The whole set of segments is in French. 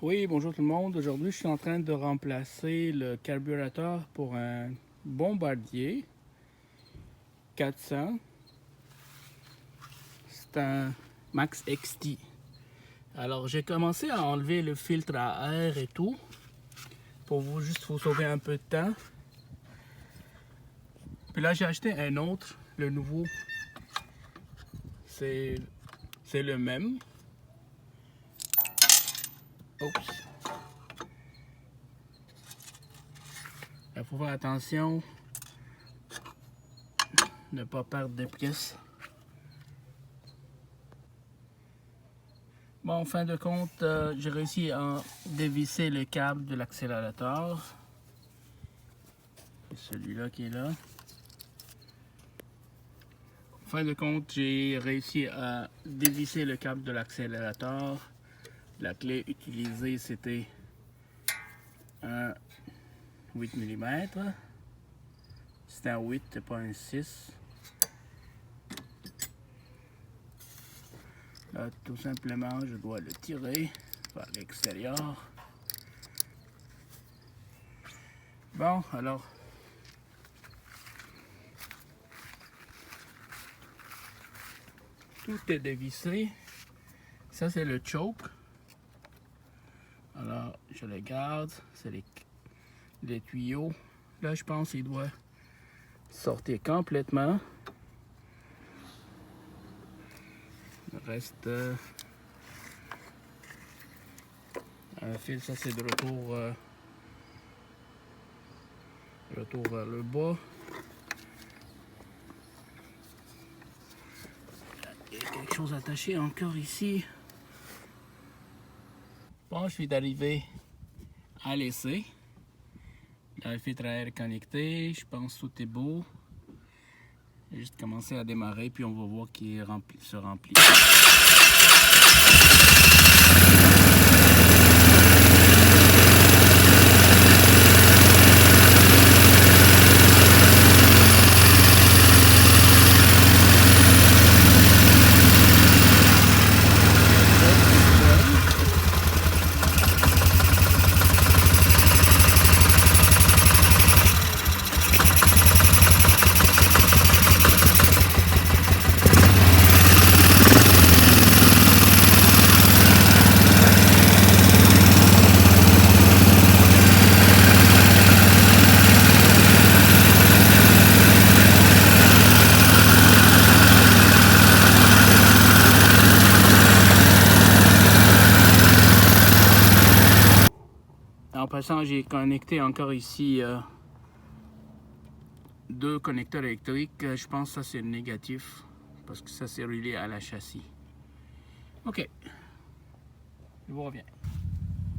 Oui, bonjour tout le monde. Aujourd'hui, je suis en train de remplacer le carburateur pour un Bombardier 400. C'est un Max XT. Alors, j'ai commencé à enlever le filtre à air et tout pour juste vous sauver un peu de temps. Puis là, j'ai acheté un autre, le nouveau. C'est le même. Oups. Il faut faire attention de ne pas perdre des pièces. Bon, en fin de compte, j'ai réussi à dévisser le câble de l'accélérateur. Celui-là qui est là. En fin de compte, j'ai réussi à dévisser le câble de l'accélérateur. La clé utilisée, c'était un 8 mm. C'était un 8 et pas un 6. Là, tout simplement, je dois le tirer par l'extérieur. Bon, alors, tout est dévissé. Ça, c'est le choke. Alors, je le garde. C'est les tuyaux. Là, je pense qu'il doit sortir complètement. Il reste un fil. Ça, c'est de retour vers le bas. Il y a quelque chose attaché encore ici. Bon, je suis arrivé à l'essai. Le filtre à air connecté. Je pense que tout est beau. J'ai juste commencé à démarrer, puis on va voir qu'il se remplit. En passant, j'ai connecté encore ici deux connecteurs électriques. Je pense que ça c'est négatif parce que ça c'est relié à la châssis. Ok, je vous reviens.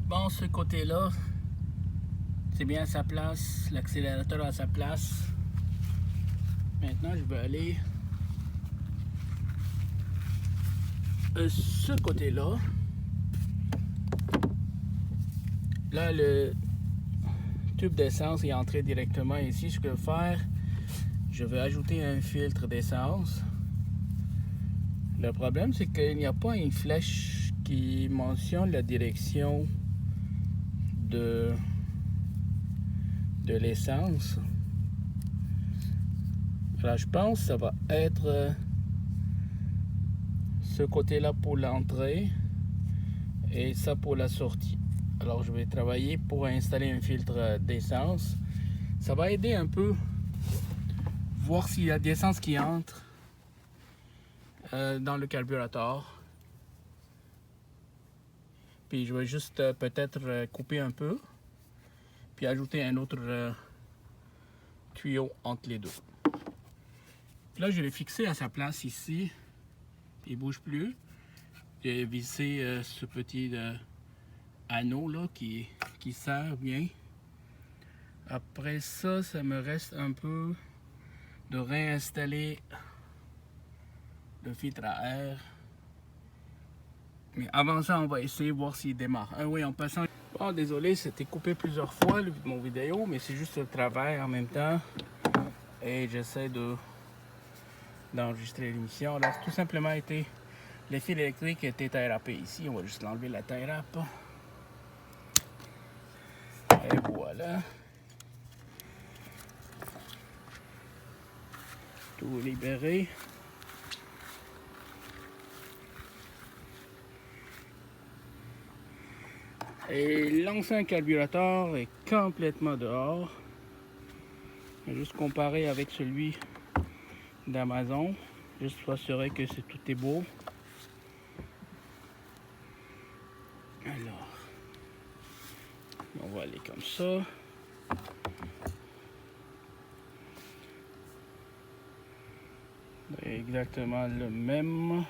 Bon, ce côté-là, c'est bien à sa place. L'accélérateur à sa place. Maintenant, je vais aller ce côté-là. Là, le tube d'essence est entré directement ici. Ce que je vais faire, je vais ajouter un filtre d'essence. Le problème, c'est qu'il n'y a pas une flèche qui mentionne la direction de l'essence. Alors, je pense que ça va être ce côté-là pour l'entrée et ça pour la sortie. Alors, je vais travailler pour installer un filtre d'essence. Ça va aider un peu, voir s'il y a de l'essence qui entre dans le carburateur. Puis, je vais juste peut-être couper un peu, puis ajouter un autre tuyau entre les deux. Puis là, je l'ai fixé à sa place ici. Il ne bouge plus. J'ai vissé ce petit anneau là qui sert bien. Après ça, ça me reste un peu de réinstaller le filtre à air. Mais avant ça, on va essayer de voir s'il démarre. Ah oui, en passant. Oh, désolé, c'était coupé plusieurs fois mon vidéo, mais c'est juste le travail en même temps. Et j'essaie d'enregistrer l'émission. Là, tout simplement été. Les fils électriques étaient tie-wrappés ici. On va juste enlever la tie-wrap. Et voilà. Tout libéré. Et l'ancien carburateur est complètement dehors. Juste comparé avec celui d'Amazon. Juste pour assurer que tout est beau. Alors, on va aller comme ça. Exactement le même. En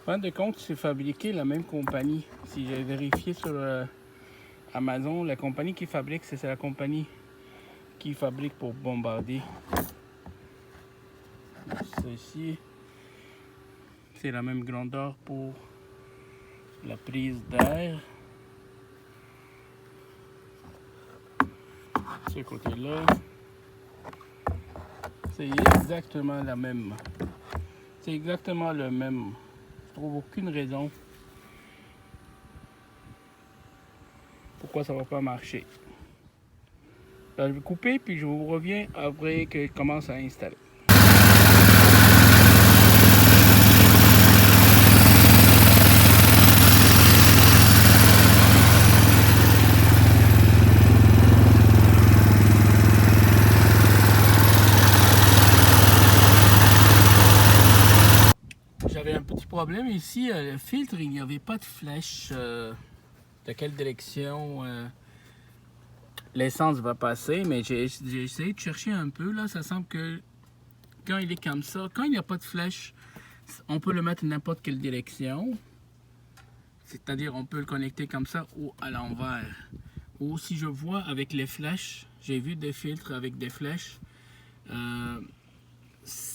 fin de compte, c'est fabriqué la même compagnie. Si j'ai vérifié sur Amazon, la compagnie qui fabrique, c'est la compagnie qui fabrique pour Bombardier. Ceci, c'est la même grandeur pour la prise d'air. Ce côté-là, c'est exactement la même. C'est exactement le même. Je trouve aucune raison pourquoi ça va pas marcher. Alors, je vais couper puis je vous reviens après que je commence à installer. J'avais un petit problème ici, le filtre, il n'y avait pas de flèche de quelle direction l'essence va passer, mais j'ai essayé de chercher un peu, là, ça semble que quand il est comme ça, quand il n'y a pas de flèche, on peut le mettre n'importe quelle direction, c'est-à-dire on peut le connecter comme ça ou à l'envers, ou si je vois avec les flèches, j'ai vu des filtres avec des flèches,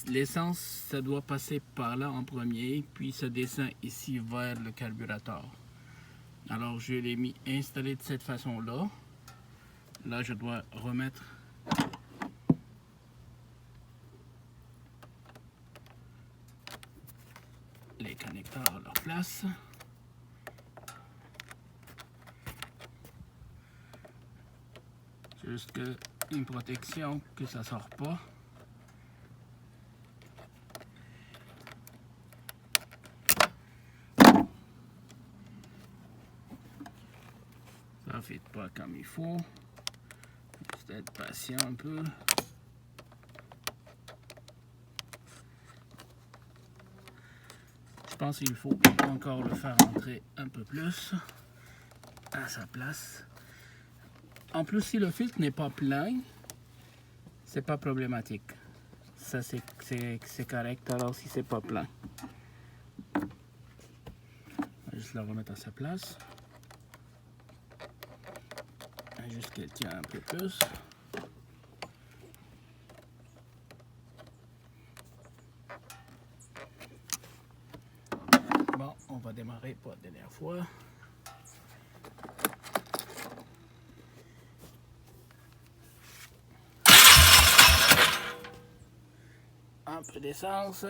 l'essence, ça doit passer par là en premier, puis ça descend ici vers le carburateur. Alors je l'ai mis installé de cette façon-là. Là, je dois remettre les connecteurs à leur place. Juste une protection que ça ne sort pas. Ça ne fait pas comme il faut. Juste être patient un peu. Je pense qu'il faut encore le faire entrer un peu plus à sa place. En plus, si le filtre n'est pas plein, c'est pas problématique. Ça, c'est correct. Alors, si c'est pas plein, on va juste la remettre à sa place. Juste qu'elle tient un peu plus. Bon, on va démarrer pour la dernière fois. Un peu d'essence.